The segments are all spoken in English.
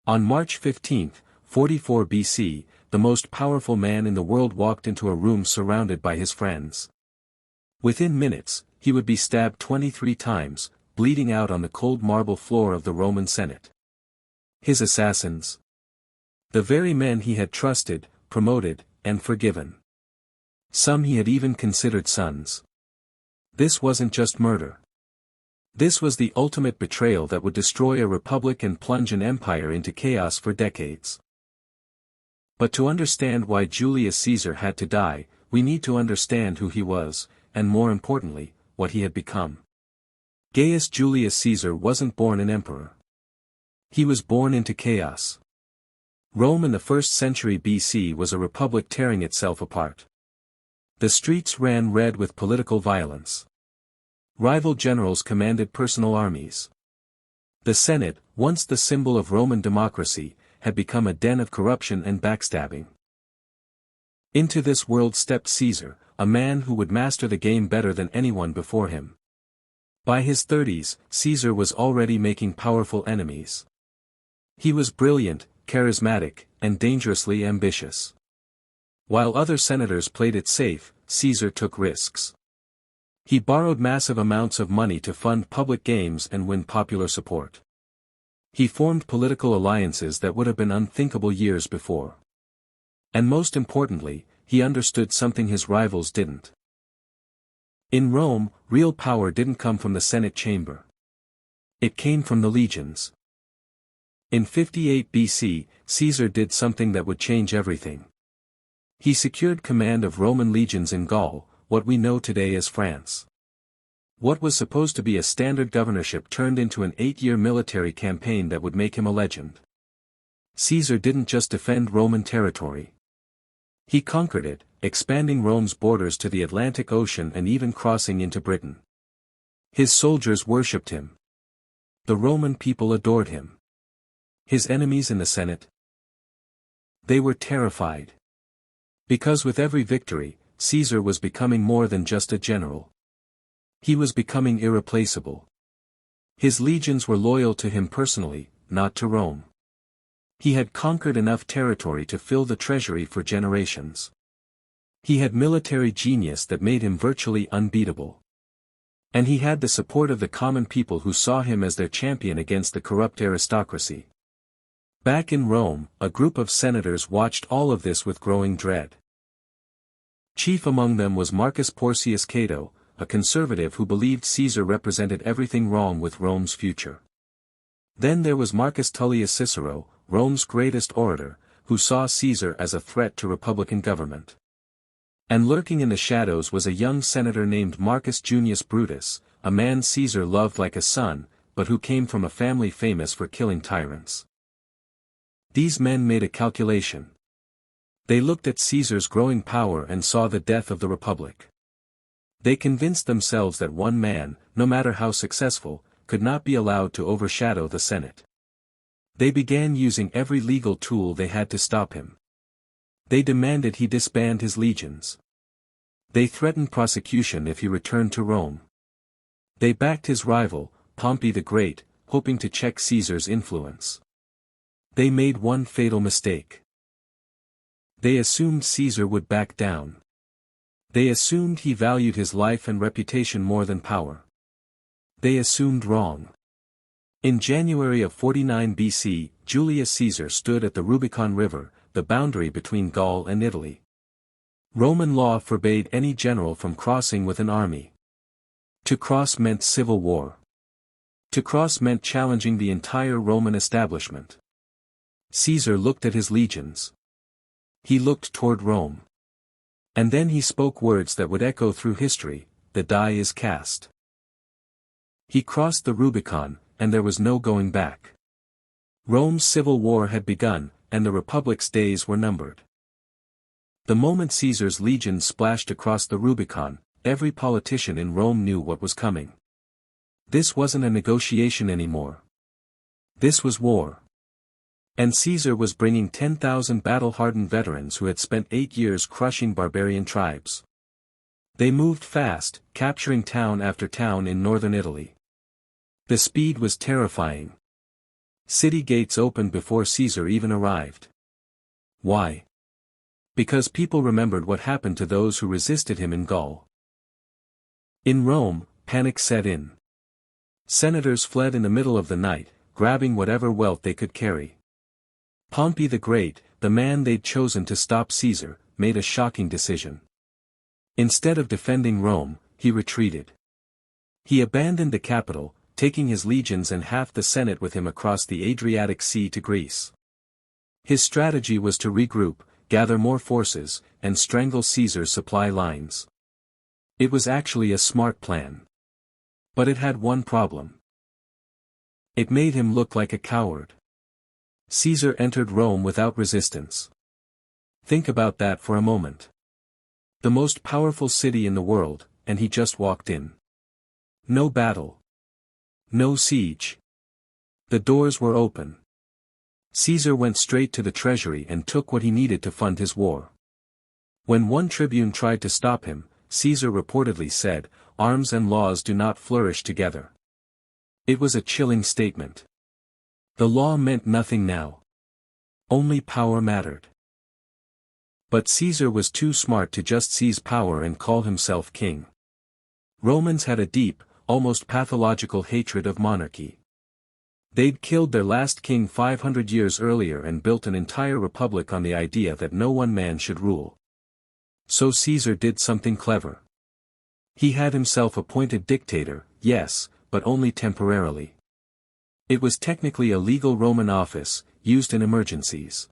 On March 15, 44 BC, the most powerful man in the world walked into a room surrounded by his friends. Within minutes, he would be stabbed 23 times, bleeding out on the cold marble floor of the Roman Senate. His assassins. The very men he had trusted, promoted, and forgiven. Some he had even considered sons. This wasn't just murder. This was the ultimate betrayal that would destroy a republic and plunge an empire into chaos for decades. But to understand why Julius Caesar had to die, we need to understand who he was, and more importantly, what he had become. Gaius Julius Caesar wasn't born an emperor. He was born into chaos. Rome in the 1st century BC was a republic tearing itself apart. The streets ran red with political violence. Rival generals commanded personal armies. The Senate, once the symbol of Roman democracy, had become a den of corruption and backstabbing. Into this world stepped Caesar, a man who would master the game better than anyone before him. By his 30s, Caesar was already making powerful enemies. He was brilliant, charismatic, and dangerously ambitious. While other senators played it safe, Caesar took risks. He borrowed massive amounts of money to fund public games and win popular support. He formed political alliances that would have been unthinkable years before. And most importantly, he understood something his rivals didn't. In Rome, real power didn't come from the Senate chamber. It came from the legions. In 58 BC, Caesar did something that would change everything. He secured command of Roman legions in Gaul, what we know today as France. What was supposed to be a standard governorship turned into an 8-year military campaign that would make him a legend. Caesar didn't just defend Roman territory. He conquered it, expanding Rome's borders to the Atlantic Ocean and even crossing into Britain. His soldiers worshipped him. The Roman people adored him. His enemies in the Senate? They were terrified. Because with every victory, Caesar was becoming more than just a general. He was becoming irreplaceable. His legions were loyal to him personally, not to Rome. He had conquered enough territory to fill the treasury for generations. He had military genius that made him virtually unbeatable. And he had the support of the common people who saw him as their champion against the corrupt aristocracy. Back in Rome, a group of senators watched all of this with growing dread. Chief among them was Marcus Porcius Cato, a conservative who believed Caesar represented everything wrong with Rome's future. Then there was Marcus Tullius Cicero, Rome's greatest orator, who saw Caesar as a threat to republican government. And lurking in the shadows was a young senator named Marcus Junius Brutus, a man Caesar loved like a son, but who came from a family famous for killing tyrants. These men made a calculation. They looked at Caesar's growing power and saw the death of the republic. They convinced themselves that one man, no matter how successful, could not be allowed to overshadow the Senate. They began using every legal tool they had to stop him. They demanded he disband his legions. They threatened prosecution if he returned to Rome. They backed his rival, Pompey the Great, hoping to check Caesar's influence. They made one fatal mistake. They assumed Caesar would back down. They assumed he valued his life and reputation more than power. They assumed wrong. In January of 49 BC, Julius Caesar stood at the Rubicon River, the boundary between Gaul and Italy. Roman law forbade any general from crossing with an army. To cross meant civil war. To cross meant challenging the entire Roman establishment. Caesar looked at his legions. He looked toward Rome. And then he spoke words that would echo through history: "The die is cast." He crossed the Rubicon, and there was no going back. Rome's civil war had begun, and the Republic's days were numbered. The moment Caesar's legions splashed across the Rubicon, every politician in Rome knew what was coming. This wasn't a negotiation anymore. This was war. And Caesar was bringing 10,000 battle-hardened veterans who had spent 8 years crushing barbarian tribes. They moved fast, capturing town after town in northern Italy. The speed was terrifying. City gates opened before Caesar even arrived. Why? Because people remembered what happened to those who resisted him in Gaul. In Rome, panic set in. Senators fled in the middle of the night, grabbing whatever wealth they could carry. Pompey the Great, the man they'd chosen to stop Caesar, made a shocking decision. Instead of defending Rome, he retreated. He abandoned the capital, taking his legions and half the Senate with him across the Adriatic Sea to Greece. His strategy was to regroup, gather more forces, and strangle Caesar's supply lines. It was actually a smart plan. But it had one problem. It made him look like a coward. Caesar entered Rome without resistance. Think about that for a moment. The most powerful city in the world, and he just walked in. No battle. No siege. The doors were open. Caesar went straight to the treasury and took what he needed to fund his war. When one tribune tried to stop him, Caesar reportedly said, "Arms and laws do not flourish together." It was a chilling statement. The law meant nothing now. Only power mattered. But Caesar was too smart to just seize power and call himself king. Romans had a deep, almost pathological hatred of monarchy. They'd killed their last king 500 years earlier and built an entire republic on the idea that no one man should rule. So Caesar did something clever. He had himself appointed dictator, yes, but only temporarily. It was technically a legal Roman office, used in emergencies.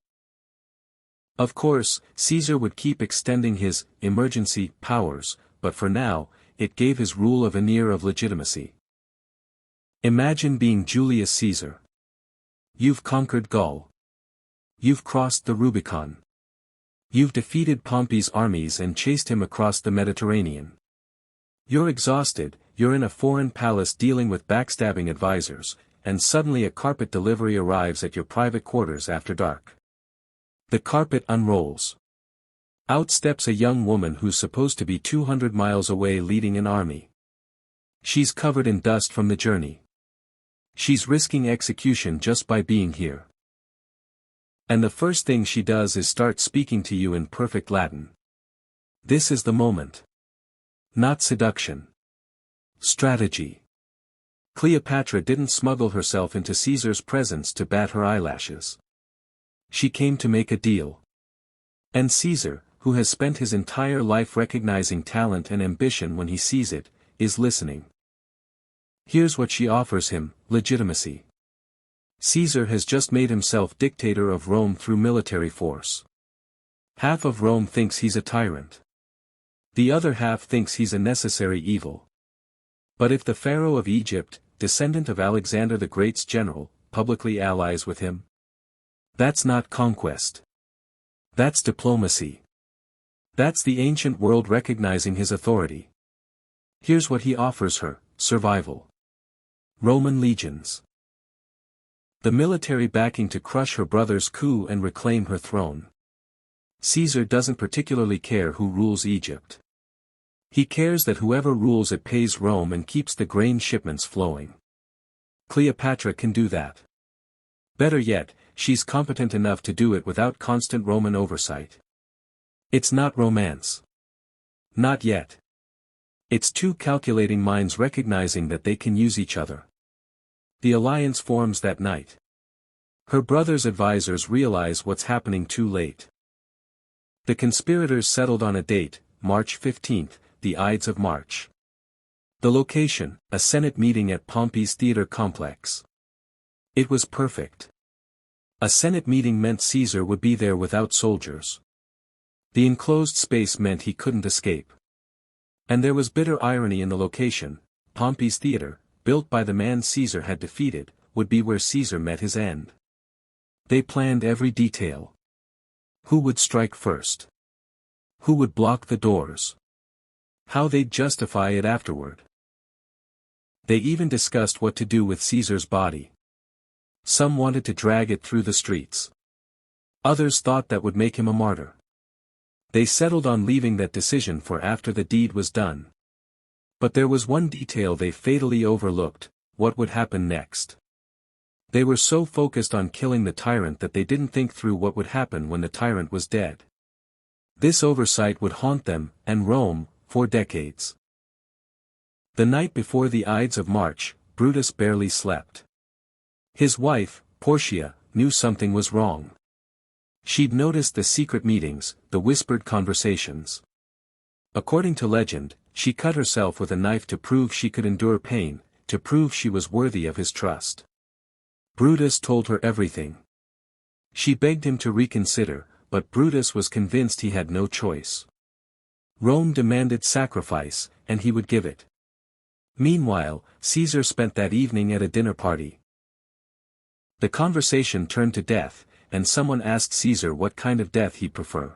Of course, Caesar would keep extending his emergency powers, but for now, it gave his rule a veneer of legitimacy. Imagine being Julius Caesar. You've conquered Gaul. You've crossed the Rubicon. You've defeated Pompey's armies and chased him across the Mediterranean. You're exhausted, you're in a foreign palace dealing with backstabbing advisors, and suddenly a carpet delivery arrives at your private quarters after dark. The carpet unrolls. Out steps a young woman who's supposed to be 200 miles away leading an army. She's covered in dust from the journey. She's risking execution just by being here. And the first thing she does is start speaking to you in perfect Latin. This is the moment. Not seduction. Strategy. Cleopatra didn't smuggle herself into Caesar's presence to bat her eyelashes. She came to make a deal. And Caesar, who has spent his entire life recognizing talent and ambition when he sees it, is listening. Here's what she offers him: legitimacy. Caesar has just made himself dictator of Rome through military force. Half of Rome thinks he's a tyrant. The other half thinks he's a necessary evil. But if the Pharaoh of Egypt, descendant of Alexander the Great's general, publicly allies with him, that's not conquest. That's diplomacy. That's the ancient world recognizing his authority. Here's what he offers her: survival. Roman legions. The military backing to crush her brother's coup and reclaim her throne. Caesar doesn't particularly care who rules Egypt. He cares that whoever rules it pays Rome and keeps the grain shipments flowing. Cleopatra can do that. Better yet, she's competent enough to do it without constant Roman oversight. It's not romance. Not yet. It's two calculating minds recognizing that they can use each other. The alliance forms that night. Her brother's advisors realize what's happening too late. The conspirators settled on a date, March 15, the Ides of March. The location, a Senate meeting at Pompey's theater complex. It was perfect. A Senate meeting meant Caesar would be there without soldiers. The enclosed space meant he couldn't escape. And there was bitter irony in the location: Pompey's theater, built by the man Caesar had defeated, would be where Caesar met his end. They planned every detail. Who would strike first? Who would block the doors? How they'd justify it afterward. They even discussed what to do with Caesar's body. Some wanted to drag it through the streets. Others thought that would make him a martyr. They settled on leaving that decision for after the deed was done. But there was one detail they fatally overlooked: what would happen next. They were so focused on killing the tyrant that they didn't think through what would happen when the tyrant was dead. This oversight would haunt them, and Rome, for decades. The night before the Ides of March, Brutus barely slept. His wife, Portia, knew something was wrong. She'd noticed the secret meetings, the whispered conversations. According to legend, she cut herself with a knife to prove she could endure pain, to prove she was worthy of his trust. Brutus told her everything. She begged him to reconsider, but Brutus was convinced he had no choice. Rome demanded sacrifice, and he would give it. Meanwhile, Caesar spent that evening at a dinner party. The conversation turned to death, and someone asked Caesar what kind of death he'd prefer.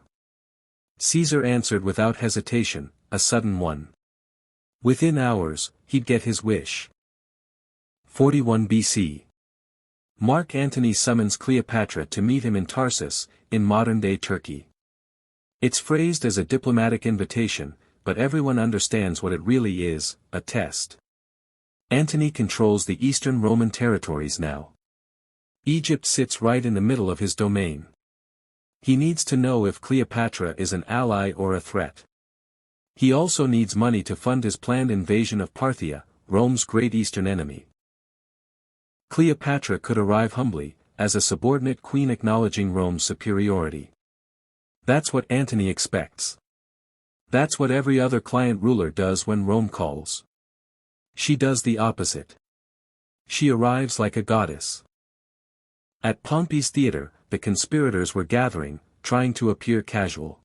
Caesar answered without hesitation, a sudden one. Within hours, he'd get his wish. 41 BC. Mark Antony summons Cleopatra to meet him in Tarsus, in modern-day Turkey. It's phrased as a diplomatic invitation, but everyone understands what it really is, a test. Antony controls the eastern Roman territories now. Egypt sits right in the middle of his domain. He needs to know if Cleopatra is an ally or a threat. He also needs money to fund his planned invasion of Parthia, Rome's great eastern enemy. Cleopatra could arrive humbly, as a subordinate queen acknowledging Rome's superiority. That's what Antony expects. That's what every other client ruler does when Rome calls. She does the opposite. She arrives like a goddess. At Pompey's theater, the conspirators were gathering, trying to appear casual.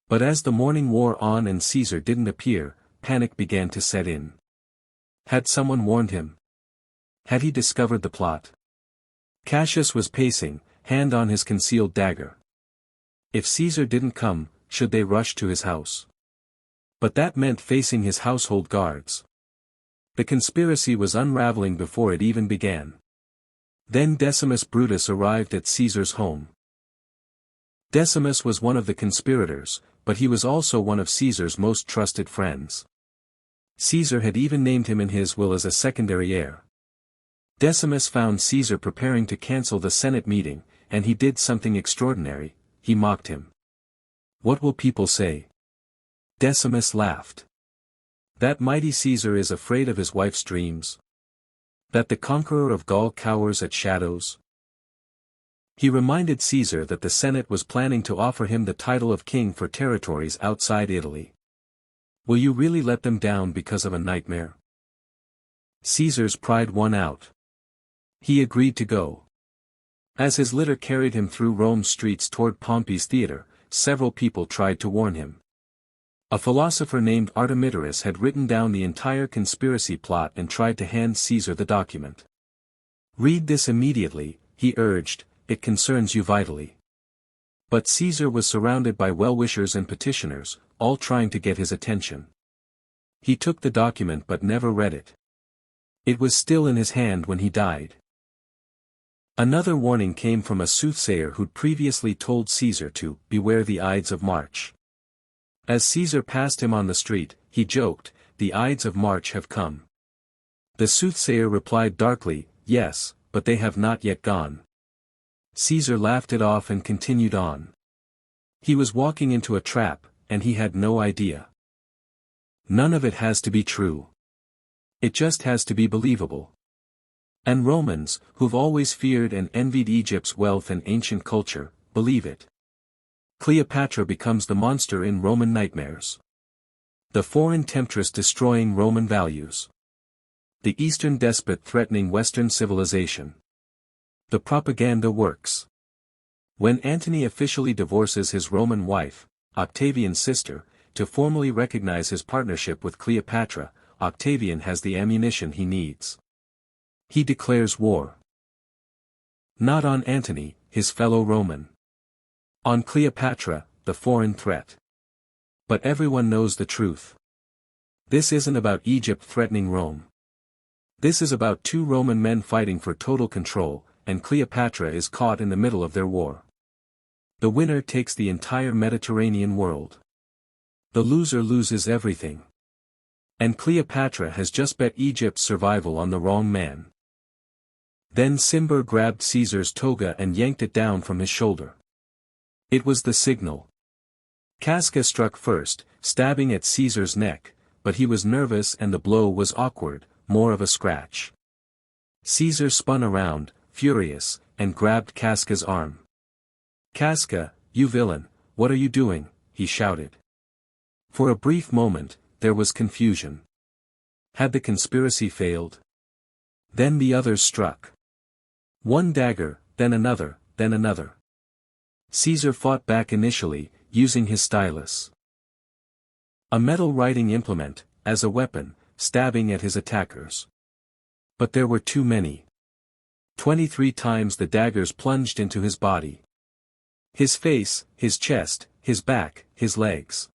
But as the morning wore on and Caesar didn't appear, panic began to set in. Had someone warned him? Had he discovered the plot? Cassius was pacing, hand on his concealed dagger. If Caesar didn't come, should they rush to his house? But that meant facing his household guards. The conspiracy was unraveling before it even began. Then Decimus Brutus arrived at Caesar's home. Decimus was one of the conspirators, but he was also one of Caesar's most trusted friends. Caesar had even named him in his will as a secondary heir. Decimus found Caesar preparing to cancel the Senate meeting, and he did something extraordinary. He mocked him. What will people say? Decimus laughed. That mighty Caesar is afraid of his wife's dreams? That the conqueror of Gaul cowers at shadows? He reminded Caesar that the Senate was planning to offer him the title of king for territories outside Italy. Will you really let them down because of a nightmare? Caesar's pride won out. He agreed to go. As his litter carried him through Rome's streets toward Pompey's theater, several people tried to warn him. A philosopher named Artemidorus had written down the entire conspiracy plot and tried to hand Caesar the document. Read this immediately, he urged, it concerns you vitally. But Caesar was surrounded by well-wishers and petitioners, all trying to get his attention. He took the document but never read it. It was still in his hand when he died. Another warning came from a soothsayer who'd previously told Caesar to beware the Ides of March. As Caesar passed him on the street, he joked, the Ides of March have come. The soothsayer replied darkly, yes, but they have not yet gone. Caesar laughed it off and continued on. He was walking into a trap, and he had no idea. None of it has to be true. It just has to be believable. And Romans, who've always feared and envied Egypt's wealth and ancient culture, believe it. Cleopatra becomes the monster in Roman nightmares. The foreign temptress destroying Roman values. The Eastern despot threatening Western civilization. The propaganda works. When Antony officially divorces his Roman wife, Octavian's sister, to formally recognize his partnership with Cleopatra, Octavian has the ammunition he needs. He declares war. Not on Antony, his fellow Roman. On Cleopatra, the foreign threat. But everyone knows the truth. This isn't about Egypt threatening Rome. This is about two Roman men fighting for total control, and Cleopatra is caught in the middle of their war. The winner takes the entire Mediterranean world. The loser loses everything. And Cleopatra has just bet Egypt's survival on the wrong man. Then Cimber grabbed Caesar's toga and yanked it down from his shoulder. It was the signal. Casca struck first, stabbing at Caesar's neck, but he was nervous and the blow was awkward, more of a scratch. Caesar spun around, furious, and grabbed Casca's arm. "Casca, you villain, what are you doing?" he shouted. For a brief moment, there was confusion. Had the conspiracy failed? Then the others struck. One dagger, then another, then another. Caesar fought back initially, using his stylus, a metal writing implement, as a weapon, stabbing at his attackers. But there were too many. 23 times the daggers plunged into his body. His face, his chest, his back, his legs.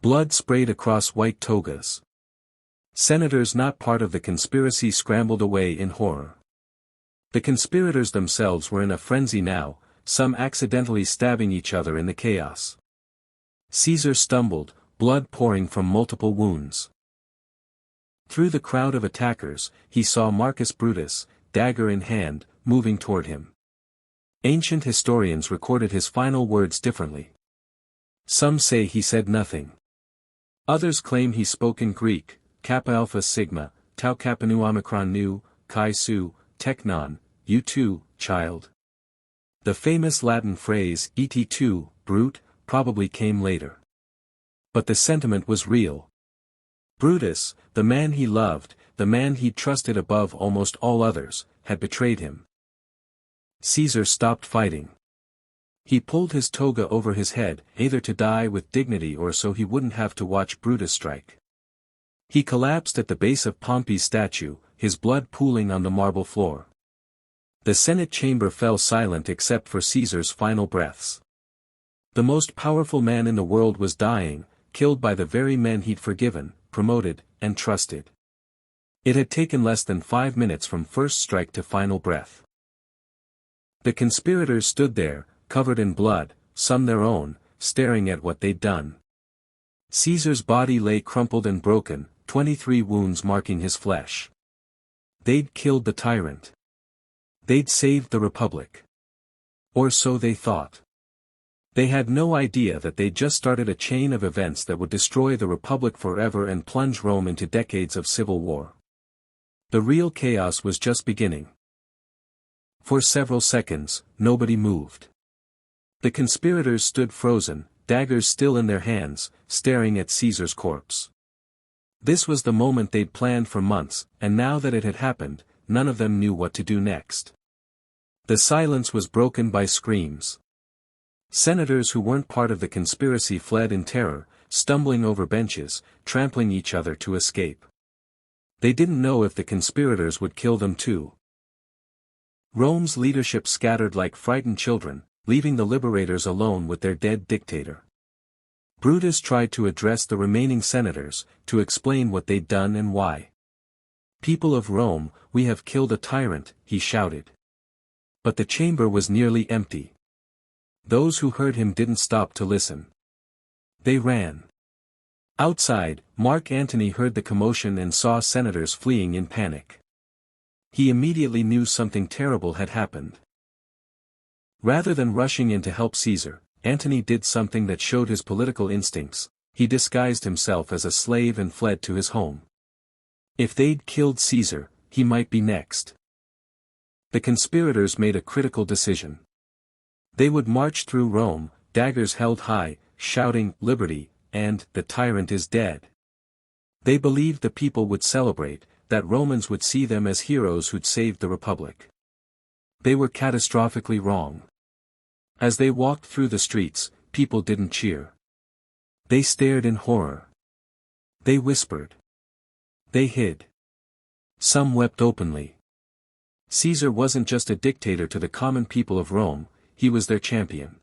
Blood sprayed across white togas. Senators not part of the conspiracy scrambled away in horror. The conspirators themselves were in a frenzy now, some accidentally stabbing each other in the chaos. Caesar stumbled, blood pouring from multiple wounds. Through the crowd of attackers, he saw Marcus Brutus, dagger in hand, moving toward him. Ancient historians recorded his final words differently. Some say he said nothing. Others claim he spoke in Greek, Kappa Alpha Sigma, Tau Kappa Nu Omicron Nu, Chi Su, Technon, you too, child. The famous Latin phrase, et tu, brute, probably came later. But the sentiment was real. Brutus, the man he loved, the man he trusted above almost all others, had betrayed him. Caesar stopped fighting. He pulled his toga over his head, either to die with dignity or so he wouldn't have to watch Brutus strike. He collapsed at the base of Pompey's statue, his blood pooling on the marble floor. The Senate chamber fell silent except for Caesar's final breaths. The most powerful man in the world was dying, killed by the very men he'd forgiven, promoted, and trusted. It had taken less than 5 minutes from first strike to final breath. The conspirators stood there, covered in blood, some their own, staring at what they'd done. Caesar's body lay crumpled and broken, 23 wounds marking his flesh. They'd killed the tyrant. They'd saved the Republic. Or so they thought. They had no idea that they'd just started a chain of events that would destroy the Republic forever and plunge Rome into decades of civil war. The real chaos was just beginning. For several seconds, nobody moved. The conspirators stood frozen, daggers still in their hands, staring at Caesar's corpse. This was the moment they'd planned for months, and now that it had happened, none of them knew what to do next. The silence was broken by screams. Senators who weren't part of the conspiracy fled in terror, stumbling over benches, trampling each other to escape. They didn't know if the conspirators would kill them too. Rome's leadership scattered like frightened children, leaving the liberators alone with their dead dictator. Brutus tried to address the remaining senators, to explain what they'd done and why. "People of Rome, we have killed a tyrant," he shouted. But the chamber was nearly empty. Those who heard him didn't stop to listen. They ran. Outside, Mark Antony heard the commotion and saw senators fleeing in panic. He immediately knew something terrible had happened. Rather than rushing in to help Caesar, Antony did something that showed his political instincts. He disguised himself as a slave and fled to his home. If they'd killed Caesar, he might be next. The conspirators made a critical decision. They would march through Rome, daggers held high, shouting, "Liberty," and, "The tyrant is dead." They believed the people would celebrate, that Romans would see them as heroes who'd saved the Republic. They were catastrophically wrong. As they walked through the streets, people didn't cheer. They stared in horror. They whispered. They hid. Some wept openly. Caesar wasn't just a dictator to the common people of Rome, he was their champion.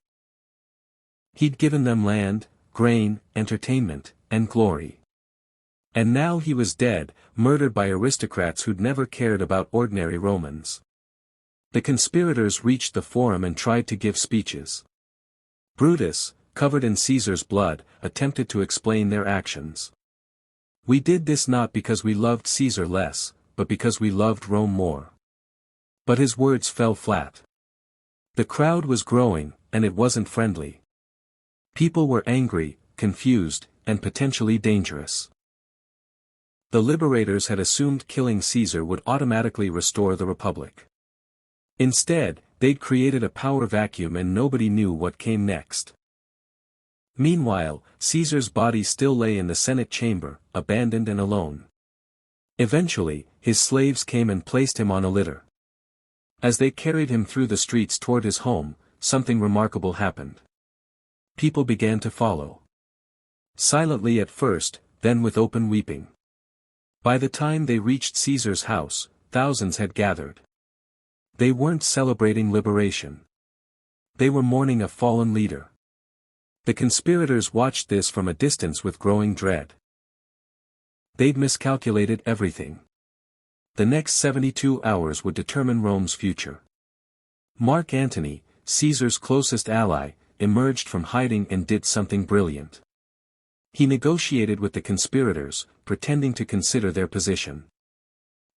He'd given them land, grain, entertainment, and glory. And now he was dead, murdered by aristocrats who'd never cared about ordinary Romans. The conspirators reached the forum and tried to give speeches. Brutus, covered in Caesar's blood, attempted to explain their actions. "We did this not because we loved Caesar less, but because we loved Rome more. But his words fell flat. The crowd was growing, and it wasn't friendly. People were angry, confused, and potentially dangerous. The liberators had assumed killing Caesar would automatically restore the Republic. Instead, they'd created a power vacuum and nobody knew what came next. Meanwhile, Caesar's body still lay in the Senate chamber, abandoned and alone. Eventually, his slaves came and placed him on a litter. As they carried him through the streets toward his home, something remarkable happened. People began to follow. Silently at first, then with open weeping. By the time they reached Caesar's house, thousands had gathered. They weren't celebrating liberation. They were mourning a fallen leader. The conspirators watched this from a distance with growing dread. They'd miscalculated everything. The next 72 hours would determine Rome's future. Mark Antony, Caesar's closest ally, emerged from hiding and did something brilliant. He negotiated with the conspirators, pretending to consider their position.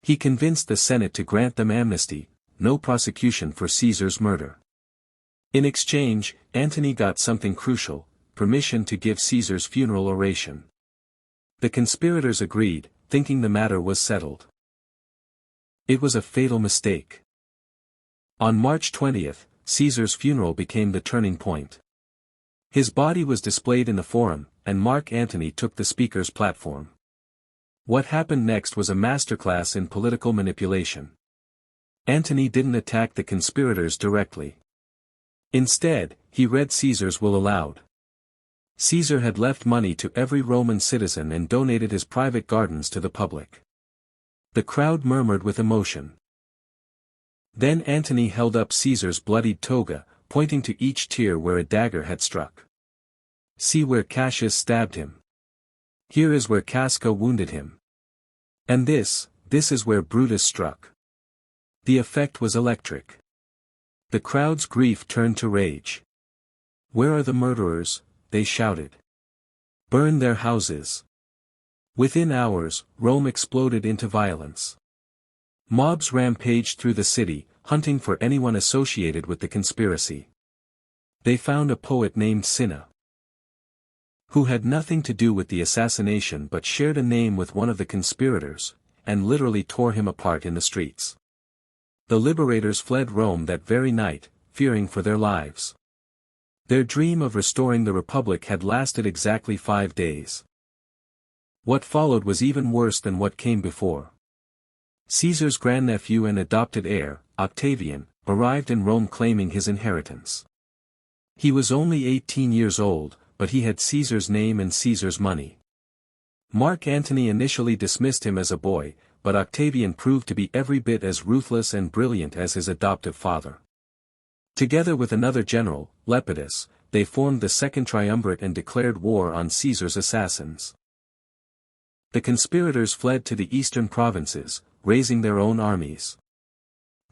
He convinced the Senate to grant them amnesty, no prosecution for Caesar's murder. In exchange, Antony got something crucial, permission to give Caesar's funeral oration. The conspirators agreed, thinking the matter was settled. It was a fatal mistake. On March 20th, Caesar's funeral became the turning point. His body was displayed in the Forum, and Mark Antony took the speaker's platform. What happened next was a masterclass in political manipulation. Antony didn't attack the conspirators directly. Instead, he read Caesar's will aloud. Caesar had left money to every Roman citizen and donated his private gardens to the public. The crowd murmured with emotion. Then Antony held up Caesar's bloodied toga, pointing to each tear where a dagger had struck. See where Cassius stabbed him. Here is where Casca wounded him. And this is where Brutus struck. The effect was electric. The crowd's grief turned to rage. Where are the murderers? They shouted. Burn their houses. Within hours, Rome exploded into violence. Mobs rampaged through the city, hunting for anyone associated with the conspiracy. They found a poet named Cinna, who had nothing to do with the assassination but shared a name with one of the conspirators, and literally tore him apart in the streets. The liberators fled Rome that very night, fearing for their lives. Their dream of restoring the Republic had lasted exactly 5 days. What followed was even worse than what came before. Caesar's grandnephew and adopted heir, Octavian, arrived in Rome claiming his inheritance. He was only 18 years old, but he had Caesar's name and Caesar's money. Mark Antony initially dismissed him as a boy, but Octavian proved to be every bit as ruthless and brilliant as his adoptive father. Together with another general, Lepidus, they formed the Second Triumvirate and declared war on Caesar's assassins. The conspirators fled to the eastern provinces, raising their own armies.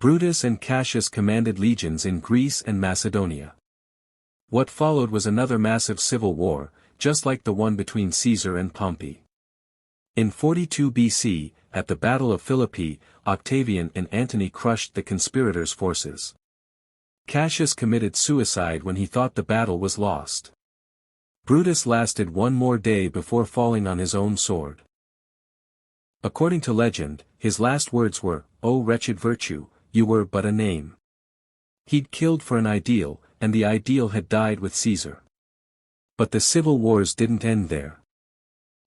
Brutus and Cassius commanded legions in Greece and Macedonia. What followed was another massive civil war, just like the one between Caesar and Pompey. In 42 BC, at the Battle of Philippi, Octavian and Antony crushed the conspirators' forces. Cassius committed suicide when he thought the battle was lost. Brutus lasted one more day before falling on his own sword. According to legend, his last words were, "O wretched virtue, you were but a name." He'd killed for an ideal, and the ideal had died with Caesar. But the civil wars didn't end there.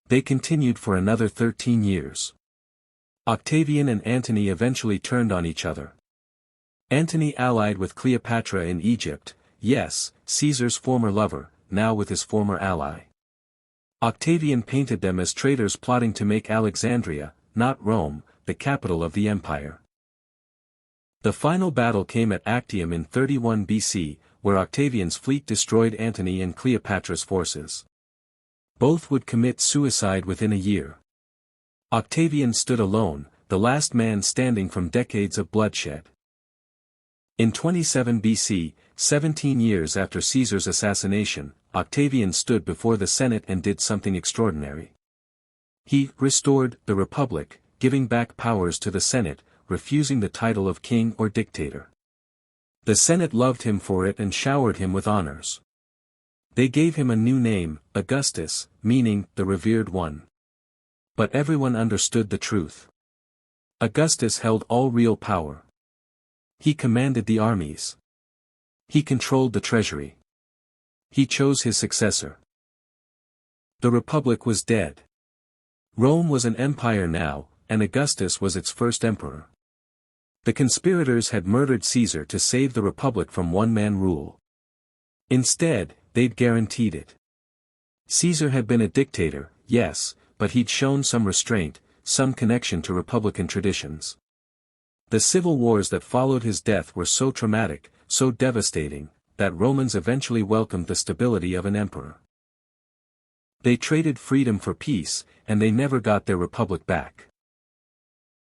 They continued for another 13 years. Octavian and Antony eventually turned on each other. Antony allied with Cleopatra in Egypt, yes, Caesar's former lover, now with his former ally. Octavian painted them as traitors plotting to make Alexandria, not Rome, the capital of the empire. The final battle came at Actium in 31 BC, where Octavian's fleet destroyed Antony and Cleopatra's forces. Both would commit suicide within a year. Octavian stood alone, the last man standing from decades of bloodshed. In 27 BC, 17 years after Caesar's assassination, Octavian stood before the Senate and did something extraordinary. He restored the Republic, giving back powers to the Senate, refusing the title of king or dictator. The Senate loved him for it and showered him with honors. They gave him a new name, Augustus, meaning, the revered one. But everyone understood the truth. Augustus held all real power. He commanded the armies. He controlled the treasury. He chose his successor. The Republic was dead. Rome was an empire now, and Augustus was its first emperor. The conspirators had murdered Caesar to save the Republic from one-man rule. Instead, they'd guaranteed it. Caesar had been a dictator, yes, but he'd shown some restraint, some connection to republican traditions. The civil wars that followed his death were so traumatic, so devastating, that Romans eventually welcomed the stability of an emperor. They traded freedom for peace, and they never got their republic back.